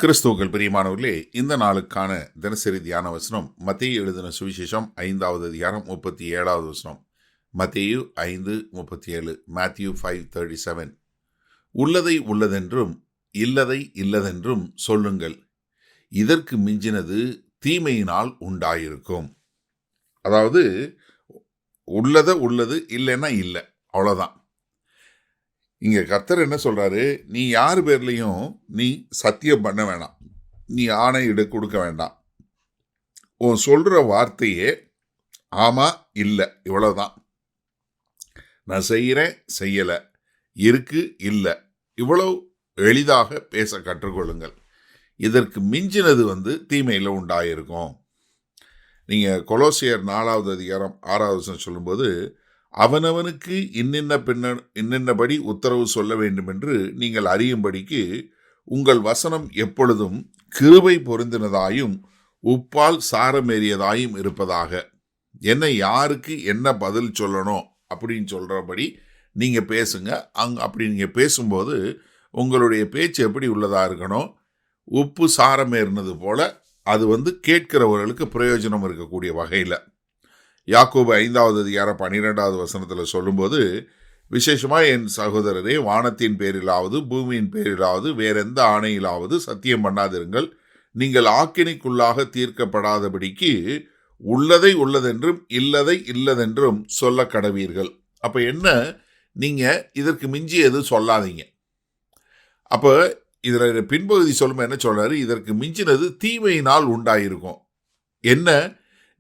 கிறிஸ்துவுக்குள் பிரியமானவர்களே, இந்த நாளுக்கான தினசரி தியான வசனம் மத்தேயு எழுதின சுவிசேஷம் 5வது அதிகாரம் 37வது வசனம். மத்தேயு 5:37, Matthew 5:37. உள்ளதை உள்ளதென்றும் இல்லதை இல்லதென்றும் சொல்லுங்கள், இதற்கு மிஞ்சினது தீமையினால் உண்டாயிருக்கும். அதாவது உள்ளது இல்லைன்னா இல்லை, அவ்வளோதான். இங்க கர்த்தர் என்ன சொல்றாரு, நீ யார் பேர்லையும் நீ சத்தியம் பண்ண வேணாம், நீ ஆணையிட கொடுக்க வேண்டாம். உன் சொல்ற வார்த்தையே ஆமா இல்லை, இவ்வளவுதான். நான் செய்கிறேன், செய்யலை, இருக்கு, இல்லை, இவ்வளவு எளிதாக பேச கற்றுக்கொள்ளுங்கள். இதற்கு மிஞ்சினது தீமையில் உண்டாயிருக்கும். நீங்க கொலோசியர் 4வது அதிகாரம் 6வது வசனம் சொல்லும்போது, அவனவனுக்கு இன்னின்னபடி உத்தரவு சொல்ல வேண்டும் என்று நீங்கள் அறியும்படிக்கு உங்கள் வசனம் எப்பொழுதும் கிருபை பொருந்தினதாயும் உப்பால் சாரமேறியதாயும் இருப்பதாக. என்ன யாருக்கு என்ன பதில் சொல்லணும் அப்படின்னு சொல்றபடி நீங்க பேசுங்க. அப்படி நீங்க பேசும்போது உங்களுடைய பேச்சு எப்படி உள்ளதா இருக்கணும், உப்பு சாரமேறினது போல அது கேட்கிறவர்களுக்கு பிரயோஜனம் இருக்கக்கூடிய வகையில். யாக்கோபு 5வது அதிகாரம் 12வது வசனத்தில் சொல்லும்போது, விசேஷமாக என் சகோதரரே, வானத்தின் பேரிலாவது பூமியின் பேரிலாவது வேறெந்த ஆணையிலாவது சத்தியம் பண்ணாதிருங்கள், நீங்கள் ஆக்கினைக்குள்ளாக தீர்க்கப்படாதபடிக்கு உள்ளதை உள்ளதென்றும் இல்லதை இல்லதென்றும் சொல்ல கடவீர்கள். அப்போ என்ன, நீங்கள் இதற்கு மிஞ்சி எதுவும் சொல்லாதீங்க. அப்போ இதில் பின்பகுதி சொல்லும்போது என்ன சொல்றாரு, இதற்கு மிஞ்சினது தீமையினால் உண்டாயிருக்கும். என்ன,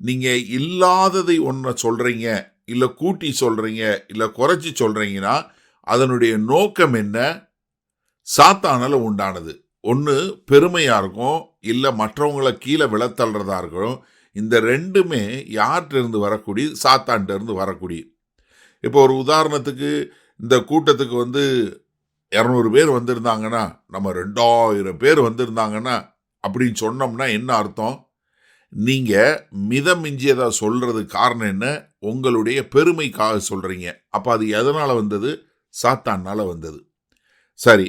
நீங்கள் இல்லாததை ஒன்றை சொல்கிறீங்க, இல்லை கூட்டி சொல்கிறீங்க, இல்லை குறைச்சி சொல்கிறீங்கன்னா அதனுடைய நோக்கம் என்ன, சாத்தானால் உண்டானது. ஒன்று பெருமையாக இருக்கும், இல்லை மற்றவங்களை கீழே விழத்தள்ளுறதா இருக்கும். இந்த ரெண்டுமே யார்கிட்டருந்து வரக்கூடிய, சாத்தான்கிட்டருந்து வரக்கூடிய. இப்போ ஒரு உதாரணத்துக்கு, இந்த கூட்டத்துக்கு 200 பேர் வந்திருந்தாங்கன்னா, நம்ம 2000 பேர் வந்திருந்தாங்கன்னா அப்படின்னு சொன்னோம்னா என்ன அர்த்தம், நீங்கள் மிதம் மிஞ்சியதா சொல்றது காரணம் என்ன, உங்களுடைய பெருமைக்காக சொல்றீங்க. அப்போ அது எதனால் வந்தது, சாத்தானால வந்தது. சரி,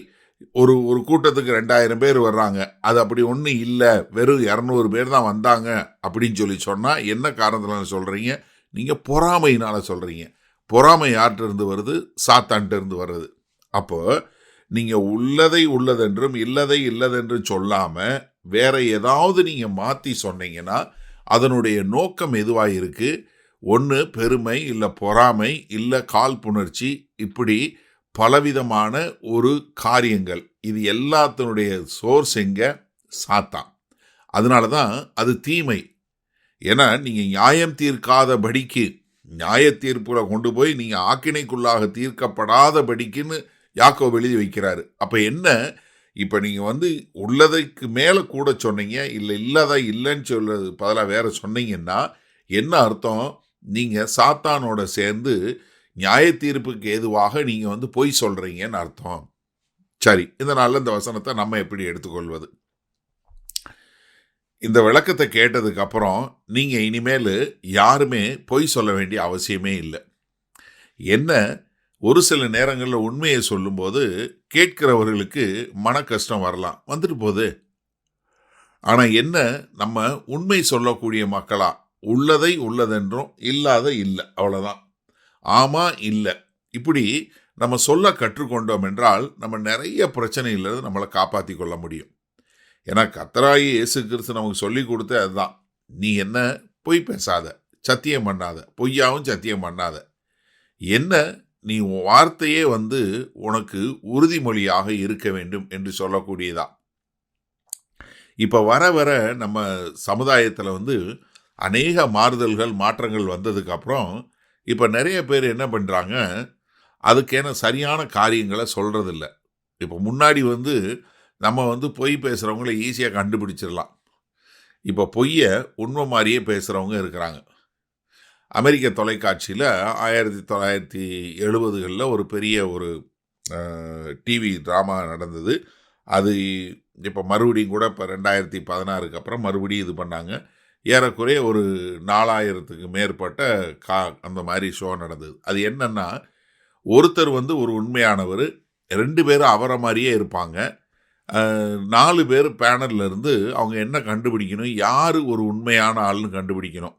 ஒரு கூட்டத்துக்கு 2000 பேர் வர்றாங்க, அது அப்படி ஒன்றும் இல்லை, வெறும் 200 பேர் தான் வந்தாங்க அப்படின்னு சொன்னால் என்ன காரணத்தினால சொல்கிறீங்க, நீங்கள் பொறாமையினால் சொல்கிறீங்க. பொறாமை யார்கிட்ட இருந்து வருது, சாத்தான்கிட்ட இருந்து வருது. அப்போ நீங்கள் உள்ளதை உள்ளதென்றும் இல்லதை இல்லதென்றும் சொல்லாமல் வேற ஏதாவது நீங்கள் மாற்றி சொன்னீங்கன்னா அதனுடைய நோக்கம் எதுவாக இருக்கு, ஒன்று பெருமை, இல்லை பொறாமை, இல்லை காழ்ப்புணர்ச்சி, இப்படி பலவிதமான ஒரு காரியங்கள். இது எல்லாத்தினுடைய சோர்ஸ் எங்க, சாத்தான். அதனால தான் அது தீமை. ஏன்னா நீங்கள் நியாயம் தீர்க்காதபடிக்கு, நியாய தீர்ப்புல கொண்டு போய் நீங்கள் ஆக்கினைக்குள்ளாக தீர்க்கப்படாதபடிக்குன்னு யாக்கோபு எழுதி வைக்கிறாரு. அப்போ என்ன, இப்போ நீங்கள் உள்ளதைக்கு மேலே கூட சொன்னீங்க, இல்லை இல்லாத இல்லைன்னு சொல்றது பதிலாக வேற சொன்னீங்கன்னா என்ன அர்த்தம், நீங்கள் சாத்தானோட சேர்ந்து நியாய தீர்ப்புக்கு ஏதுவாக நீங்கள் பொய் சொல்கிறீங்கன்னு அர்த்தம். சரி, இதனால இந்த வசனத்தை நம்ம எப்படி எடுத்துக்கொள்வது? இந்த விளக்கத்தை கேட்டதுக்கு அப்புறம் நீங்கள் இனிமேல் யாருமே பொய் சொல்ல வேண்டிய அவசியமே இல்லை. என்ன, ஒரு சில நேரங்களில் உண்மையை சொல்லும்போது கேட்கிறவர்களுக்கு மன கஷ்டம் வரலாம், வந்துட்டு போகுது. ஆனால் என்ன, நம்ம உண்மை சொல்லக்கூடிய மக்களா, உள்ளதை உள்ளதென்றும் இல்லாத இல்லை, அவ்வளோதான். ஆமா இல்லை, இப்படி நம்ம சொல்ல கற்றுக்கொண்டோம் என்றால் நம்ம நிறைய பிரச்சனையிலிருந்து நம்மளை காப்பாற்றி கொள்ள முடியும். ஏன்னா கர்த்தராகிய இயேசு கிறிஸ்து நமக்கு சொல்லி கொடுத்த அதுதான், நீ என்ன, பொய் பேசாத, சத்தியம் பண்ணாத, பொய்யாவும் சத்தியம் பண்ணாத. என்ன, நீ வார்த்தையே உனக்கு உறுதிமொழியாக இருக்க வேண்டும் என்று சொல்லக்கூடியதா. இப்போ வர வர நம்ம சமுதாயத்தில் அநேக மாறுதல்கள் மாற்றங்கள் வந்ததுக்கு அப்புறம் இப்போ நிறைய பேர் என்ன பண்ணுறாங்க, அதுக்கேன சரியான காரியங்களை சொல்கிறதில்ல. இப்போ முன்னாடி நம்ம பொய் பேசுகிறவங்கள ஈஸியாக கண்டுபிடிச்சிடலாம். இப்போ பொய்யை உண்மை மாதிரியே பேசுகிறவங்க இருக்கிறாங்க. அமெரிக்க தொலைக்காட்சியில் 1970களில் ஒரு பெரிய ஒரு டிவி ட்ராமா நடந்தது. அது இப்போ மறுபடியும் கூட இப்போ 2016க்கு அப்புறம் மறுபடியும் இது பண்ணாங்க. ஏறக்குறைய ஒரு 4000க்கு மேற்பட்ட அந்த மாதிரி ஷோ நடந்தது. அது என்னன்னா, ஒருத்தர் ஒரு உண்மையானவர், 2 பேரும் அவரை மாதிரியே இருப்பாங்க. 4 பேர் பேனல்ல இருந்து அவங்க என்ன கண்டுபிடிக்கணும், யார் ஒரு உண்மையான ஆள்னு கண்டுபிடிக்கணும்.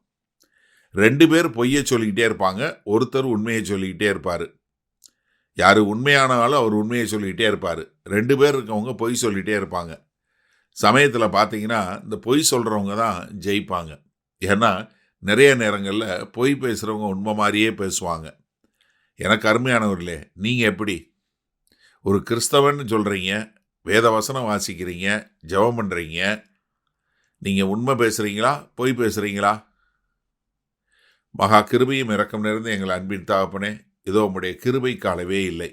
2 பேர் பொய்யை சொல்லிக்கிட்டே இருப்பாங்க, ஒருத்தர் உண்மையை சொல்லிக்கிட்டே இருப்பார். யார் உண்மையான ஆளோ அவர் உண்மையை சொல்லிக்கிட்டே இருப்பார். 2 பேர் இருக்கவங்க பொய் சொல்லிகிட்டே இருப்பாங்க. சமயத்தில் பார்த்தீங்கன்னா இந்த பொய் சொல்கிறவங்க தான் ஜெயிப்பாங்க. ஏன்னா நிறைய நேரங்களில் பொய் பேசுகிறவங்க உண்மை மாதிரியே பேசுவாங்க. எனக்கு அருமையானவர்களே, நீங்கள் எப்படி ஒரு கிறிஸ்தவன்னு சொல்கிறீங்க, வேத வசனம் வாசிக்கிறீங்க, ஜெபம் பண்ணுறீங்க, நீங்கள் உண்மை பேசுகிறீங்களா பொய் பேசுகிறீங்களா? மகா கிருபையும் இரக்கம் நிறைந்த எங்கள் அன்பின் தகப்பனே, இதோ உம்முடைய கிருபைக்கு அளவே இல்லை.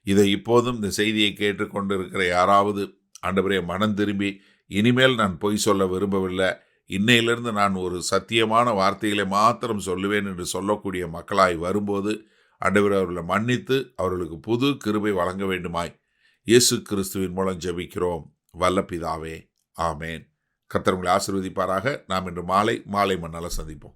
இதை இப்போதும் இந்த செய்தியை கேட்டுக்கொண்டு இருக்கிற யாராவது ஆண்டவரே மனம் திரும்பி இனிமேல் நான் பொய் சொல்ல விரும்பவில்லை, இன்னையிலிருந்து நான் ஒரு சத்தியமான வார்த்தைகளை மாத்திரம் சொல்லுவேன் என்று சொல்லக்கூடிய மக்களாய் வரும்போது ஆண்டவர் அவர்களை மன்னித்து அவர்களுக்கு புது கிருபை வழங்க வேண்டுமாய் இயேசு கிறிஸ்துவின் மூலம் ஜெபிக்கிறோம் வல்ல பிதாவே, ஆமேன். கர்த்தர் உங்களை ஆசீர்வதிப்பாராக. நாம் இன்று மாலை மண்ணால சந்திப்போம்.